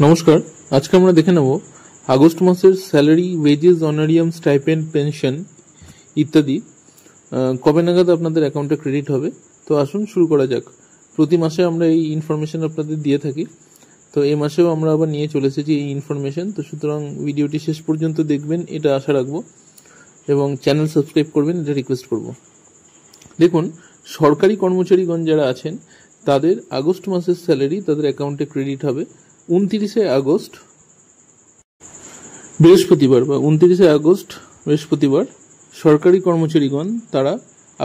নমস্কার, আজকে আমরা দেখে নেব আগস্ট মাসের salary, wages, honorarium, stipend, pension ইত্যাদি কবে নাগাদ আপনাদের অ্যাকাউন্টে ক্রেডিট হবে। তো আসুন শুরু করা যাক। প্রতি মাসে আমরা এই ইনফরমেশন আপনাদের দিয়ে থাকি, তো এই মাসেও আমরা আবার নিয়ে চলে এসেছি এই ইনফরমেশন। তো সুতরাং ভিডিওটি শেষ পর্যন্ত দেখবেন, এটা আশা রাখবো, এবং চ্যানেল সাবস্ক্রাইব করবেন, এটা রিকোয়েস্ট করব। দেখুন, সরকারি কর্মচারীগণ যারা আছেন তাদের আগস্ট মাসের স্যালারি তাদের অ্যাকাউন্টে ক্রেডিট হবে 29 আগস্ট বৃহস্পতিবার বা 29 আগস্ট বৃহস্পতিবার সরকারি কর্মচারীগণ তারা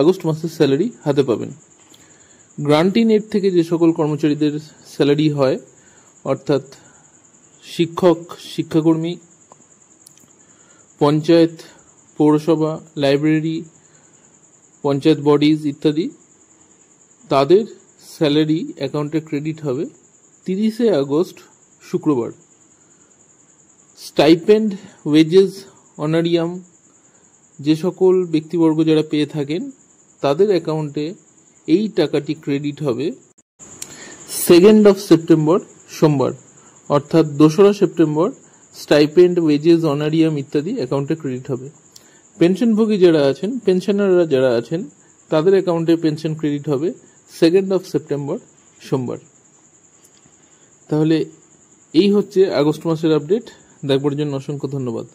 আগস্ট মাসের স্যালারি হাতে পাবেন। গ্রান্টি নেট থেকে যে সকল কর্মচারীদের স্যালারি হয়, অর্থাৎ শিক্ষক, শিক্ষাকর্মী, পঞ্চায়েত, পৌরসভা, লাইব্রেরি, পঞ্চায়েত বডিজ ইত্যাদি, তাদের স্যালারি অ্যাকাউন্টে ক্রেডিট হবে 30 আগস্ট শুক্রবার। স্টাইপেন্ড, ওয়েজেস, অনারিয়াম যে সকল ব্যক্তিবর্গ যারা পেয়ে থাকেন তাদের অ্যাকাউন্টে এই টাকাটি ক্রেডিট হবে 2 সেপ্টেম্বর সোমবার, অর্থাৎ 2 সেপ্টেম্বর স্টাইপেন্ড, ওয়েজেস, অনারিয়াম ইত্যাদি অ্যাকাউন্টে ক্রেডিট হবে। পেনশনভোগী যারা আছেন, পেনশনাররা যারা আছেন, তাদের অ্যাকাউন্টে পেনশন ক্রেডিট হবে 2 সেপ্টেম্বর সোমবার। তাহলে এই হচ্ছে আগস্ট মাসের আপডেট। দেখবার জন্য অসংখ্য ধন্যবাদ।